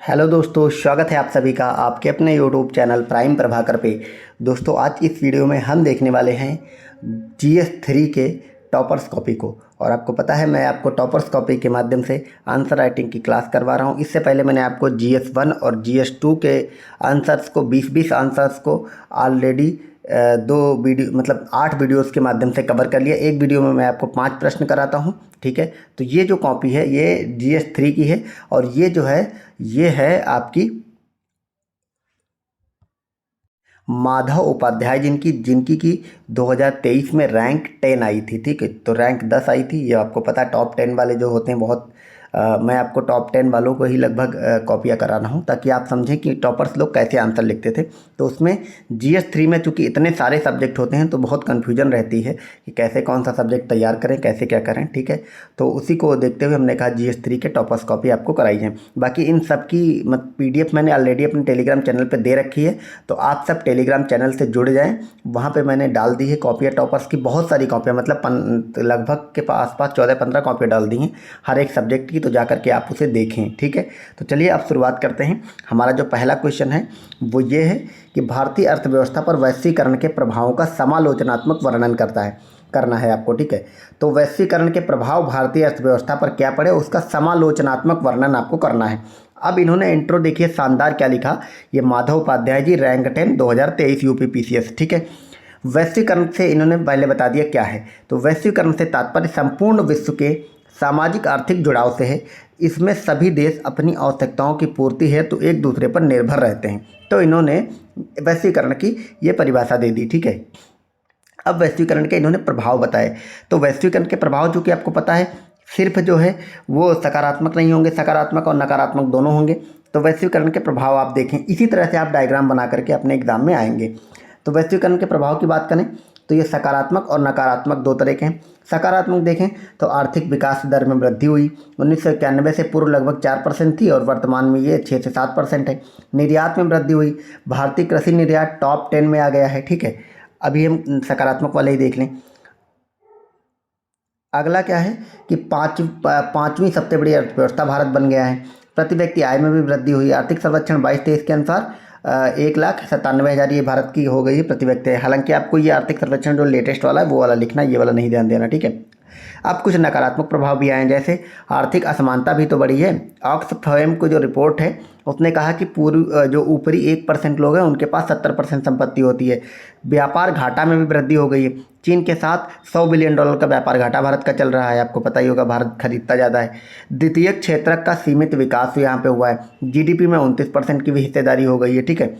Hello दोस्तों, स्वागत है आप सभी का आपके अपने यूट्यूब चैनल प्राइम प्रभाकर पे। दोस्तों, आज इस वीडियो में हम देखने वाले हैं GS3 के टॉपर्स कॉपी को। और आपको पता है, मैं आपको टॉपर्स कॉपी के माध्यम से आंसर राइटिंग की क्लास करवा रहा हूं। इससे पहले मैंने आपको GS1 और GS2 के आंसर्स को 20-20 आंसर्स को ऑलरेडी दो वीडियो मतलब 8 वीडियोस के माध्यम से कवर कर लिया। एक वीडियो में मैं आपको 5 प्रश्न कराता हूं, ठीक है। तो ये जो कॉपी है ये GS3 की है और ये है आपकी माधव उपाध्याय जिनकी की 2023 में रैंक 10 आई थी, ठीक है। तो रैंक 10 आई थी। ये आपको पता है, टॉप 10 वाले जो होते हैं बहुत मैं आपको टॉप 10 वालों को ही लगभग कॉपियाँ करा रहा हूँ ताकि आप समझें कि टॉपर्स लोग कैसे आंसर लिखते थे। तो उसमें GS3 में चूँकि इतने सारे सब्जेक्ट होते हैं तो बहुत कन्फ्यूजन रहती है कि कैसे कौन सा सब्जेक्ट तैयार करें, कैसे क्या करें, ठीक है। तो उसी को देखते हुए हमने कहा GS3 के टॉपर्स कॉपी आपको कराई है। बाकी इन सब की PDF मैंने ऑलरेडी अपने टेलीग्राम चैनल पर दे रखी है, तो आप सब टेलीग्राम चैनल से जुड़ जाएँ। वहाँ पे मैंने डाल दी है कॉपियाँ टॉपर्स की, बहुत सारी कॉपियाँ, मतलब लगभग के आसपास 14-15 कॉपियाँ डाल दी हैं हर एक सब्जेक्ट की। तो जा करके आप उसे देखें, ठीक है। तो चलिए अब शुरुआत करते हैं। हमारा जो पहला क्वेश्चन है वो ये है कि भारतीय अर्थव्यवस्था पर वैश्वीकरण के प्रभावों का समालोचनात्मक वर्णन करना है आपको, ठीक है। तो वैश्वीकरण के प्रभाव भारतीय अर्थव्यवस्था पर क्या पड़े उसका समालोचनात्मक वर्णन आपको करना है। अब इन्होंने इंट्रो देखिए शानदार क्या लिखा। ये Madhav Upadhyay ji, rank 10 2023 UP PCS, ठीक है। वैश्वीकरण से इन्होंने पहले बता दिया क्या है। तो वैश्वीकरण से तात्पर्य संपूर्ण विश्व के सामाजिक आर्थिक जुड़ाव से है। इसमें सभी देश अपनी आवश्यकताओं की पूर्ति है तो एक दूसरे पर निर्भर रहते हैं। तो इन्होंने वैश्वीकरण की ये परिभाषा दे दी, ठीक है। अब वैश्वीकरण के इन्होंने प्रभाव बताए। तो वैश्वीकरण के प्रभाव जो कि आपको पता है सिर्फ जो है वो सकारात्मक नहीं होंगे, सकारात्मक और नकारात्मक दोनों होंगे। तो वैश्वीकरण के प्रभाव आप देखें, इसी तरह से आप डायग्राम बना करके अपने एग्जाम में आएंगे। तो वैश्वीकरण के प्रभाव की बात करें तो ये सकारात्मक और नकारात्मक दो तरह के हैं। सकारात्मक देखें तो आर्थिक विकास दर में वृद्धि हुई। 1991 से पूर्व लगभग 4% थी और वर्तमान में ये 6 से 7% है। निर्यात में वृद्धि हुई। भारतीय कृषि निर्यात टॉप 10 में आ गया है, ठीक है। अभी हम सकारात्मक वाले ही देख लें। अगला क्या है कि पाँचवीं सबसे बड़ी अर्थव्यवस्था भारत बन गया है। प्रति व्यक्ति आय में भी वृद्धि हुई। आर्थिक सर्वेक्षण 22-23 के अनुसार 1,97,000 ये भारत की हो गई है प्रति व्यक्ति। हालांकि आपको ये आर्थिक सर्वेक्षण जो लेटेस्ट वाला है वो वाला लिखना, ये वाला नहीं ध्यान देना, ठीक है। अब कुछ नकारात्मक प्रभाव भी आए, जैसे आर्थिक असमानता भी तो बढ़ी है। ऑक्सफैम को जो रिपोर्ट है उसने कहा कि जो ऊपरी 1% लोग हैं उनके पास 70% संपत्ति होती है। व्यापार घाटा में भी वृद्धि हो गई है। चीन के साथ $100 बिलियन का व्यापार घाटा भारत का चल रहा है, आपको पता ही होगा, भारत खरीदता ज़्यादा है। द्वितीय क्षेत्र का सीमित विकास यहाँ पे हुआ है। GDP में 29% की भी हिस्सेदारी हो गई है, ठीक है।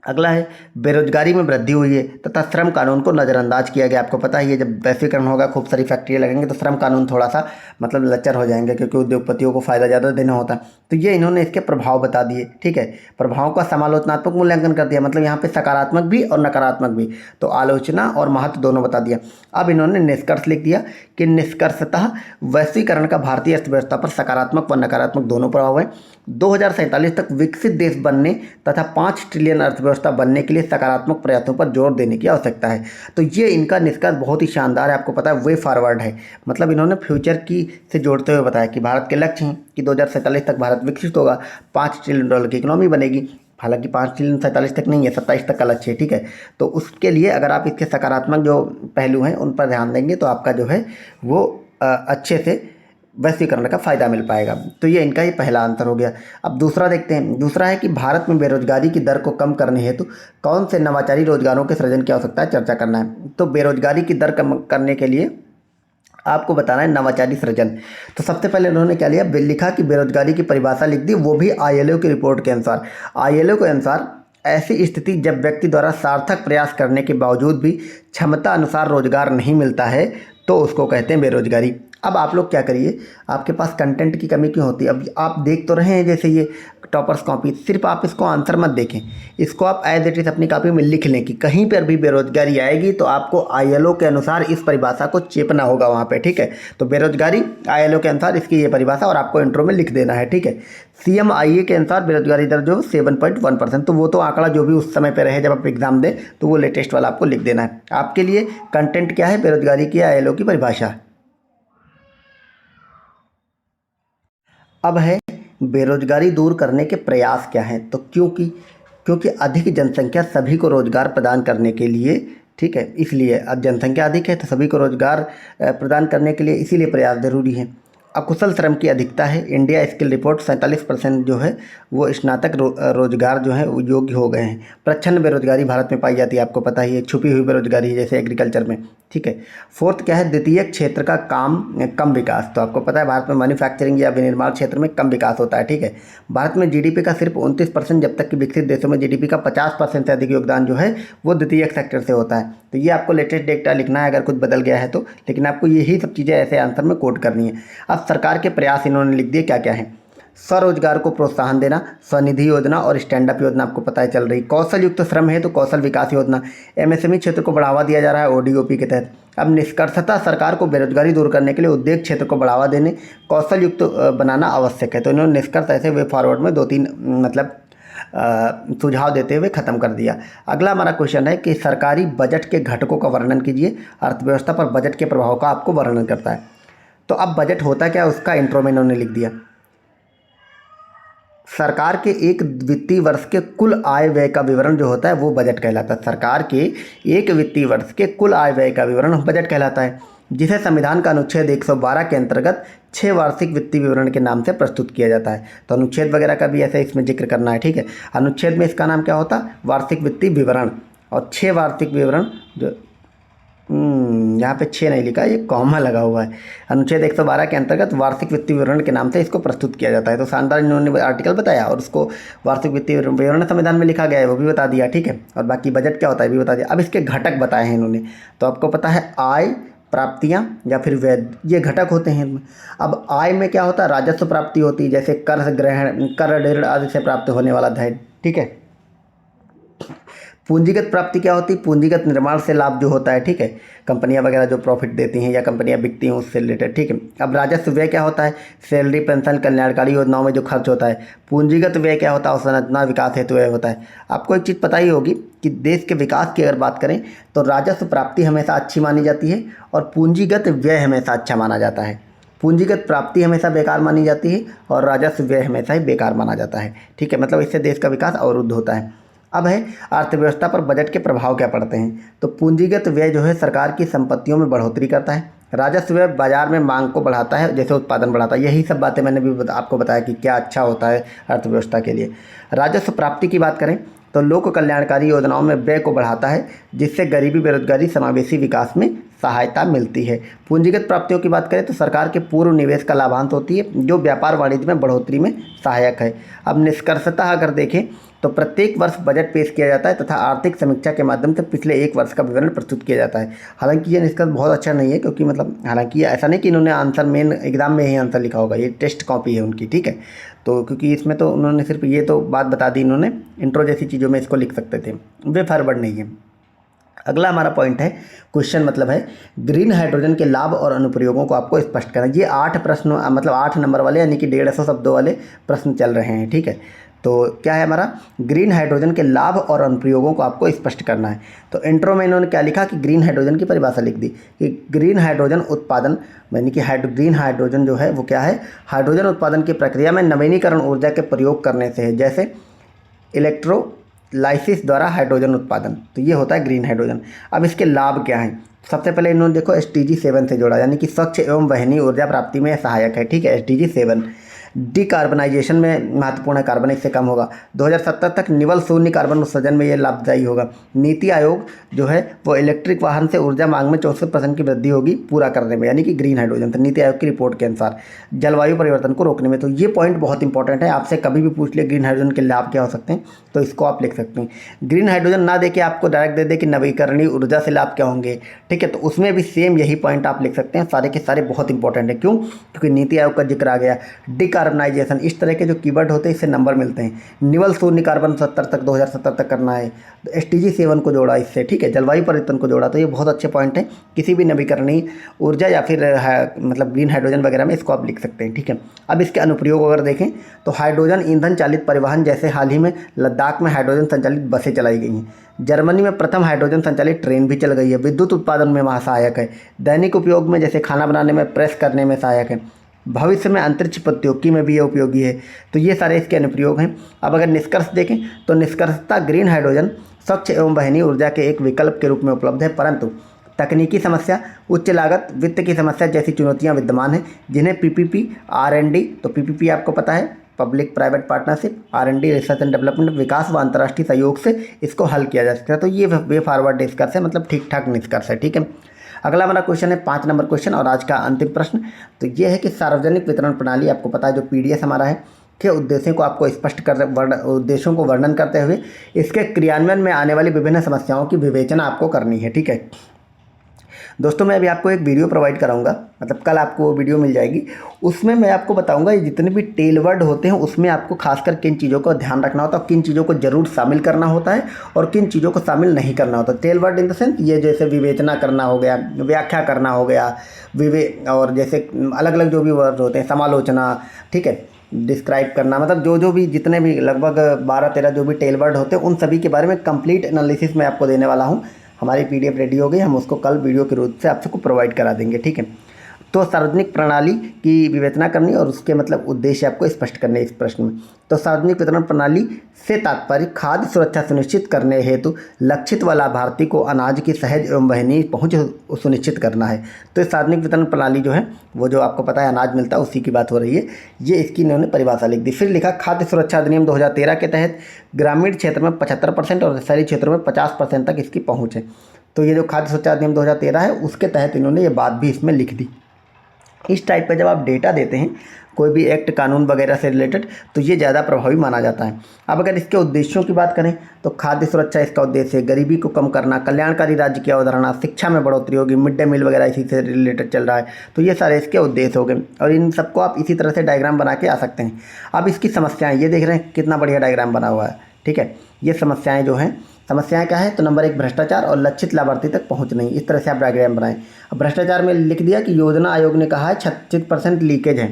अगला है बेरोजगारी में वृद्धि हुई है तथा श्रम कानून को नज़रअंदाज किया गया। आपको पता ही है, जब वैश्वीकरण होगा खूब सारी फैक्ट्रियाँ लगेंगे तो श्रम कानून थोड़ा सा मतलब लच्चर हो जाएंगे क्योंकि उद्योगपतियों को फ़ायदा ज़्यादा देना होता है। तो ये इन्होंने इसके प्रभाव बता दिए, ठीक है। प्रभावों का समालोचनात्मक मूल्यांकन कर दिया, मतलब यहाँ पे सकारात्मक भी और नकारात्मक भी। तो आलोचना और महत्व दोनों बता दिया। अब इन्होंने निष्कर्ष लिख दिया कि निष्कर्षतः वैश्वीकरण का भारतीय अर्थव्यवस्था पर सकारात्मक व नकारात्मक दोनों प्रभाव है। 2047 तक विकसित देश बनने तथा 5 ट्रिलियन अर्थव्यवस्था बनने के लिए सकारात्मक प्रयासों पर जोर देने की आवश्यकता है। तो ये इनका निष्कर्ष बहुत ही शानदार है, आपको पता है वे फॉरवर्ड है। मतलब इन्होंने फ्यूचर की से जोड़ते हुए बताया कि भारत के लक्ष्य हैं कि 2047 तक भारत विकसित होगा, $5 ट्रिलियन की इकोनॉमी बनेगी। हालांकि 5 ट्रिलियन 47 तक नहीं है, 27 तक का लक्ष्य है, ठीक है। तो उसके लिए अगर आप इसके सकारात्मक जो पहलू हैं उन पर ध्यान देंगे तो आपका जो है वो अच्छे से वैश्वीकरण का फ़ायदा मिल पाएगा। तो ये इनका ही पहला आंसर हो गया। अब दूसरा देखते हैं। दूसरा है कि भारत में बेरोजगारी की दर को कम करने हेतु कौन से नवाचारी रोजगारों के सृजन की आवश्यकता है, चर्चा करना है। तो बेरोजगारी की दर कम करने के लिए आपको बताना है नवाचारी सृजन। तो सबसे पहले उन्होंने क्या लिया, लिखा कि बेरोजगारी की परिभाषा लिख दी, वो भी ILO की रिपोर्ट के अनुसार। ILO के अनुसार ऐसी स्थिति जब व्यक्ति द्वारा सार्थक प्रयास करने के बावजूद भी क्षमता अनुसार रोजगार नहीं मिलता है तो उसको कहते हैं बेरोजगारी। अब आप लोग क्या करिए, आपके पास कंटेंट की कमी क्यों होती है। अब आप देख तो रहे हैं जैसे ये टॉपर्स कॉपी, सिर्फ आप इसको आंसर मत देखें, इसको आप एज इट इज़ अपनी कॉपी में लिख लें कि कहीं पर भी बेरोजगारी आएगी तो आपको ILO के अनुसार इस परिभाषा को चेपना होगा वहाँ पे, ठीक है। तो बेरोजगारी ILO के अनुसार इसकी ये परिभाषा और आपको इंट्रो में लिख देना है, ठीक है। CMIA के अनुसार बेरोजगारी दर जो 7.1%, तो वो तो आंकड़ा जो भी उस समय पर रहे जब आप एग्जाम दें तो वो लेटेस्ट वाला आपको लिख देना है। आपके लिए कंटेंट क्या है, बेरोजगारी की ILO की परिभाषा। अब है बेरोजगारी दूर करने के प्रयास क्या हैं? तो क्योंकि अधिक जनसंख्या सभी को रोजगार प्रदान करने के लिए, ठीक है, इसलिए अब जनसंख्या अधिक है तो सभी को रोजगार प्रदान करने के लिए इसीलिए प्रयास जरूरी है। अकुशल श्रम की अधिकता है। इंडिया स्किल रिपोर्ट 47% जो है वो स्नातक रोजगार जो है वो योग्य हो गए हैं। प्रच्छन्न बेरोजगारी भारत में पाई जाती है, आपको पता ही है, छुपी हुई बेरोजगारी जैसे एग्रीकल्चर में, ठीक है। फोर्थ क्या है? द्वितीय क्षेत्र का कम विकास। तो आपको पता है भारत में मैन्युफैक्चरिंग या विनिर्माण क्षेत्र में कम विकास होता है, ठीक है। भारत में जीडीपी का सिर्फ 29%, जब तक कि विकसित देशों में जीडीपी का 50% से अधिक योगदान जो है वो द्वितीय सेक्टर से होता है। तो ये आपको लेटेस्ट डेटा लिखना है अगर कुछ बदल गया है तो, लेकिन आपको यही सब चीज़ें ऐसे आंसर में कोट करनी है। अब सरकार के प्रयास इन्होंने लिख दिए क्या क्या है। स्वरोजगार को प्रोत्साहन देना, स्वनिधि योजना और स्टैंड अप योजना आपको पता है चल रही। कौशल युक्त श्रम है तो कौशल विकास योजना, एमएसएमई क्षेत्र को बढ़ावा दिया जा रहा है ओडीओपी के तहत। अब निष्कर्षतः सरकार को बेरोजगारी दूर करने के लिए उद्योग क्षेत्र को बढ़ावा देने, कौशल युक्त बनाना आवश्यक है। तो इन्होंने निष्कर्ष ऐसे वे फॉरवर्ड में 2-3 मतलब सुझाव देते हुए ख़त्म कर दिया। अगला हमारा क्वेश्चन है कि सरकारी बजट के घटकों का वर्णन कीजिए। अर्थव्यवस्था पर बजट के प्रभाव का आपको वर्णन करता है। तो अब बजट होता क्या है उसका इंट्रो में इन्होंने लिख दिया। सरकार के एक वित्तीय वर्ष के कुल आय व्यय का विवरण जो होता है वो बजट कहलाता है। सरकार के एक वित्तीय वर्ष के कुल आय व्यय का विवरण बजट कहलाता है, जिसे संविधान का अनुच्छेद 112 के अंतर्गत 6 वार्षिक वित्तीय विवरण के नाम से प्रस्तुत किया जाता है। तो अनुच्छेद वगैरह का भी ऐसे इसमें जिक्र करना है, ठीक है। अनुच्छेद में इसका नाम क्या होता है? वार्षिक वित्तीय विवरण। और 6 वार्षिक विवरण जो यहाँ पे 6 नहीं लिखा, ये कॉमा लगा हुआ है। अनुच्छेद 112 के अंतर्गत वार्षिक वित्तीय विवरण के नाम से इसको प्रस्तुत किया जाता है। तो शानदार इन्होंने आर्टिकल बताया और उसको वार्षिक वित्तीय विवरण संविधान में लिखा गया है वो भी बता दिया, ठीक है। और बाकी बजट क्या होता है भी बता दिया। अब इसके घटक बताए हैं इन्होंने। तो आपको पता है आय, प्राप्तियाँ या फिर व्यय, ये घटक होते हैं इनमें। अब आय में क्या होता है? राजस्व प्राप्ति होती है, जैसे कर ग्रहण, कर ऋण आदि से प्राप्त होने वाला धन, ठीक है। पूंजीगत प्राप्ति क्या होती है? पूंजीगत निर्माण से लाभ जो होता है, ठीक है। कंपनियां वगैरह जो प्रॉफिट देती हैं या कंपनियां बिकती हैं उससे रिलेटेड, ठीक है। अब राजस्व व्यय क्या होता है? सैलरी, पेंशन, कल्याणकारी योजनाओं में जो खर्च होता है। पूंजीगत व्यय क्या होता है? अवसंरचना विकास हेतु व्यय होता है। आपको एक चीज़ पता ही होगी कि देश के विकास की अगर बात करें तो राजस्व प्राप्ति हमेशा अच्छी मानी जाती है और पूंजीगत व्यय हमेशा अच्छा माना जाता है। पूंजीगत प्राप्ति हमेशा बेकार मानी जाती है और राजस्व व्यय हमेशा ही बेकार माना जाता है, ठीक है। मतलब इससे देश का विकास अवरुद्ध होता है। अब है अर्थव्यवस्था पर बजट के प्रभाव क्या पड़ते हैं। तो पूंजीगत व्यय जो है सरकार की संपत्तियों में बढ़ोतरी करता है। राजस्व व्यय बाजार में मांग को बढ़ाता है, जैसे उत्पादन बढ़ाता है। यही सब बातें मैंने भी आपको बताया कि क्या अच्छा होता है अर्थव्यवस्था के लिए। राजस्व प्राप्ति की बात करें तो लोक कल्याणकारी योजनाओं में व्यय को बढ़ाता है, जिससे गरीबी, बेरोजगारी, समावेशी विकास में सहायता मिलती है। पूंजीगत प्राप्तियों की बात करें तो सरकार के पूर्व निवेश का लाभांश होती है, जो व्यापार वाणिज्य में बढ़ोतरी में सहायक है। अब निष्कर्षतः अगर देखें तो प्रत्येक वर्ष बजट पेश किया जाता है तथा आर्थिक समीक्षा के माध्यम से पिछले एक वर्ष का विवरण प्रस्तुत किया जाता है। हालांकि ये निष्कर्ष बहुत अच्छा नहीं है, क्योंकि मतलब हालांकि ऐसा नहीं कि इन्होंने आंसर मेन एग्जाम में ही आंसर लिखा होगा, ये टेस्ट कॉपी है उनकी, ठीक है। तो क्योंकि इसमें तो उन्होंने सिर्फ ये तो बात बता दी, इन्होंने इंट्रो जैसी चीज़ों में इसको लिख सकते थे, वे फॉरवर्ड नहीं है। अगला हमारा पॉइंट है, क्वेश्चन मतलब है ग्रीन हाइड्रोजन के लाभ और अनुप्रयोगों को आपको स्पष्ट करना। ये 8 प्रश्न मतलब 8 नंबर वाले यानी कि 150 शब्दों वाले प्रश्न चल रहे हैं, ठीक है। तो क्या है हमारा? ग्रीन हाइड्रोजन के लाभ और अनुप्रयोगों को आपको स्पष्ट करना है। तो इंट्रो में इन्होंने क्या लिखा कि ग्रीन हाइड्रोजन की परिभाषा लिख दी कि ग्रीन हाइड्रोजन उत्पादन यानी कि ग्रीन हाइड्रोजन जो है वो क्या है? हाइड्रोजन उत्पादन की प्रक्रिया में नवीनीकरण ऊर्जा के प्रयोग करने से है, जैसे इलेक्ट्रोलाइसिस द्वारा हाइड्रोजन उत्पादन। तो ये होता है ग्रीन हाइड्रोजन। अब इसके लाभ क्या हैं? सबसे पहले इन्होंने देखो SDG 7 से जोड़ा, यानी कि स्वच्छ एवं वहनीय ऊर्जा प्राप्ति में सहायक है, ठीक है। SDG 7 डिकार्बनाइजेशन में महत्वपूर्ण है, कार्बन इससे कम होगा। 2070 तक निवल शून्य कार्बन उत्सर्जन में ये लाभदायी होगा। नीति आयोग जो है वो इलेक्ट्रिक वाहन से ऊर्जा मांग में 64% की वृद्धि होगी पूरा करने में, यानी कि ग्रीन हाइड्रोजन। तो नीति आयोग की रिपोर्ट के अनुसार जलवायु परिवर्तन को रोकने में। तो ये पॉइंट बहुत इंपॉर्टेंट है, आपसे कभी भी पूछ ले ग्रीन हाइड्रोजन के लाभ क्या हो सकते हैं, तो इसको आप लिख सकते हैं। ग्रीन हाइड्रोजन ना दे के आपको डायरेक्ट दे दे कि नवीकरणीय ऊर्जा से लाभ क्या होंगे, ठीक है, तो उसमें भी सेम यही पॉइंट आप लिख सकते हैं। सारे के सारे बहुत इंपॉर्टेंट है। क्यों? क्योंकि नीति आयोग का जिक्र आ गया। डिकार्बनाइजेशन, इस तरह के जो कीवर्ड होते हैं इससे नंबर मिलते हैं। निवल शून्य कार्बन 2070 तक करना है, तो SDG 7 को जोड़ा इससे, ठीक है। जलवायु परिवर्तन को जोड़ा, तो ये बहुत अच्छे पॉइंट हैं। किसी भी नवीकरणीय ऊर्जा या फिर मतलब ग्रीन हाइड्रोजन वगैरह में इसको आप लिख सकते हैं, ठीक है। अब इसके अनुप्रयोग अगर देखें तो हाइड्रोजन ईंधन चालित परिवहन, जैसे हाल ही में लद्दाख में हाइड्रोजन संचालित बसें चलाई गई हैं। जर्मनी में प्रथम हाइड्रोजन संचालित ट्रेन भी चल गई है। विद्युत उत्पादन में सहायक है। दैनिक उपयोग में, जैसे खाना बनाने में, प्रेस करने में सहायक है। भविष्य में अंतरिक्ष प्रौद्योगिकी में भी ये उपयोगी है। तो ये सारे इसके अनुप्रयोग हैं। अब अगर निष्कर्ष देखें तो निष्कर्षतः ग्रीन हाइड्रोजन स्वच्छ एवं वहनीय ऊर्जा के एक विकल्प के रूप में उपलब्ध है, परंतु तकनीकी समस्या, उच्च लागत, वित्त की समस्या जैसी चुनौतियां विद्यमान हैं, जिन्हें पीपीपी, आर&डी, तो पीपीपी आपको पता है public private partnership, R and D research and development, विकास व अंतर्राष्ट्रीय सहयोग से इसको हल किया जा सकता है। तो ये वे फॉरवर्ड निष्कर्ष है, मतलब ठीक ठाक निष्कर्ष है। ठीक है, अगला हमारा क्वेश्चन है 5 नंबर क्वेश्चन और आज का अंतिम प्रश्न। तो ये है कि सार्वजनिक वितरण प्रणाली, आपको पता है जो पीडीएस हमारा है, के उद्देश्यों को आपको स्पष्ट कर उद्देश्यों को वर्णन करते हुए इसके क्रियान्वयन में आने वाली विभिन्न समस्याओं की विवेचना आपको करनी है। ठीक है दोस्तों, मैं अभी आपको एक वीडियो प्रोवाइड कराऊंगा, मतलब कल आपको वो वीडियो मिल जाएगी। उसमें मैं आपको बताऊंगा ये जितने भी टेल वर्ड होते हैं उसमें आपको खासकर किन चीज़ों का ध्यान रखना होता है, किन चीज़ों को जरूर शामिल करना होता है और किन चीज़ों को शामिल नहीं करना होता। Tell word in the sense ये जैसे विवेचना करना हो गया, व्याख्या करना हो गया, और जैसे अलग अलग जो भी वर्ड होते हैं, समालोचना, ठीक है, डिस्क्राइब करना, मतलब जो भी जितने भी लगभग 12-13 जो भी टेल वर्ड होते हैं उन सभी के बारे में कंप्लीट एनालिसिस मैं आपको देने वाला हूँ। हमारी पीडीएफ रेडी हो गई, हम उसको कल वीडियो के रूप से आप सबको प्रोवाइड करा देंगे। ठीक है, तो सार्वजनिक प्रणाली की विवेचना करनी और उसके मतलब उद्देश्य आपको स्पष्ट करने इस प्रश्न में। तो सार्वजनिक वितरण प्रणाली से तात्पर्य खाद्य सुरक्षा सुनिश्चित करने हेतु लक्षित व लाभार्थी को अनाज की सहज एवं वहनीय पहुंच सुनिश्चित करना है। तो इस सार्वजनिक वितरण प्रणाली जो है वो जो आपको पता है अनाज मिलता है उसी की बात हो रही है। ये इसकी इन्होंने परिभाषा लिख दी। फिर लिखा खाद्य सुरक्षा अधिनियम 2013 के तहत ग्रामीण क्षेत्र में 75% और शहरी क्षेत्रों में 50% तक इसकी पहुँच है। तो ये जो खाद्य सुरक्षा अधिनियम 2013 है उसके तहत इन्होंने ये बात भी इसमें लिख दी। इस टाइप का जब आप डेटा देते हैं कोई भी एक्ट, कानून वगैरह से रिलेटेड, तो ये ज़्यादा प्रभावी माना जाता है। अब अगर इसके उद्देश्यों की बात करें तो खाद्य सुरक्षा इसका उद्देश्य है, गरीबी को कम करना, कल्याणकारी राज्य की अवधारणा, शिक्षा में बढ़ोतरी होगी, मिड डे मील वगैरह इसी से रिलेटेड चल रहा है। तो ये सारे इसके उद्देश्य हो गए और इन सबको आप इसी तरह से डायग्राम बना के आ सकते हैं। अब इसकी समस्याएँ ये देख रहे हैं कितना बढ़िया डायग्राम बना हुआ है। ठीक है, ये समस्याएँ जो हैं, समस्याएं क्या है, तो नंबर 1 भ्रष्टाचार और लक्षित लाभार्थी तक पहुंच नहीं, इस तरह से आप डायग्राम बनाएं। अब भ्रष्टाचार में लिख दिया कि योजना आयोग ने कहा है 36% लीकेज है।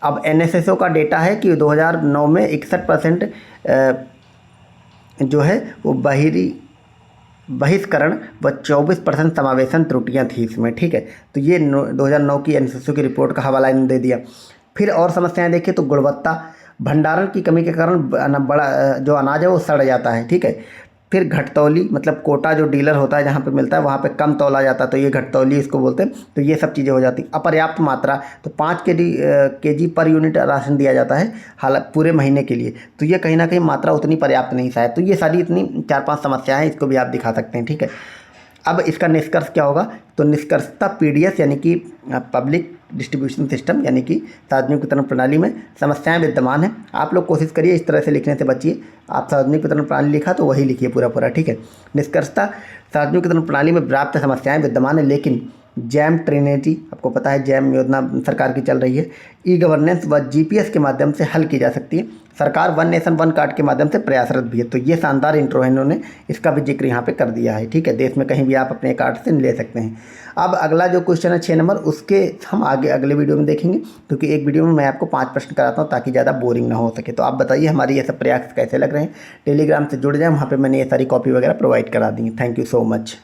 अब एनएसएसओ का डेटा है कि 2009 में 61% जो है वो बहिष्करण व 24% समावेशन त्रुटियां थी इसमें। ठीक है, तो ये 2009 की एनएसएसओ की रिपोर्ट का हवाला इन्होंने दे दिया। फिर और समस्याएं देखिए तो गुणवत्ता, भंडारण की कमी के कारण बड़ा जो अनाज है वो सड़ जाता है। ठीक है, फिर घटतौली, मतलब कोटा जो डीलर होता है जहाँ पे मिलता है वहाँ पे कम तौला जाता है, तो ये घटतौली इसको बोलते हैं। तो ये सब चीज़ें हो जाती। अपर्याप्त मात्रा, तो 5 केजी पर यूनिट राशन दिया जाता है हालांकि पूरे महीने के लिए, तो ये कहीं ना कहीं मात्रा उतनी पर्याप्त नहीं शायद। तो ये सारी इतनी 4-5 समस्याएं हैं, इसको भी आप दिखा सकते हैं। ठीक है, अब इसका निष्कर्ष क्या होगा, तो निष्कर्षता पीडीएस यानी कि पब्लिक डिस्ट्रीब्यूशन सिस्टम यानी कि सार्वजनिक वितरण प्रणाली में समस्याएं विद्यमान हैं। आप लोग कोशिश करिए इस तरह से लिखने से बचिए। आप सार्वजनिक वितरण प्रणाली लिखा तो वही लिखिए पूरा। ठीक है, निष्कर्षता सार्वजनिक वितरण प्रणाली में पर्याप्त समस्याएं विद्यमान है, लेकिन जैम ट्रिनिटी, आपको पता है जैम योजना सरकार की चल रही है, ई गवर्नेंस व जीपीएस के माध्यम से हल की जा सकती है। सरकार वन नेशन वन कार्ड के माध्यम से प्रयासरत भी है। तो ये शानदार इंट्रो है, इन्होंने इसका भी जिक्र यहाँ पे कर दिया है। ठीक है, देश में कहीं भी आप अपने कार्ड से ले सकते हैं। अब अगला जो क्वेश्चन है 6 नंबर, उसके हम आगे अगले वीडियो में देखेंगे, क्योंकि एक वीडियो में मैं आपको 5 प्रश्न कराता हूँ ताकि ज़्यादा बोरिंग ना हो सके। तो आप बताइए हमारे ये सब प्रयास कैसे लग रहे हैं। टेलीग्राम से जुड़ जाए, वहाँ पर मैंने ये सारी कॉपी वगैरह प्रोवाइड करा दी है। Thank you so much.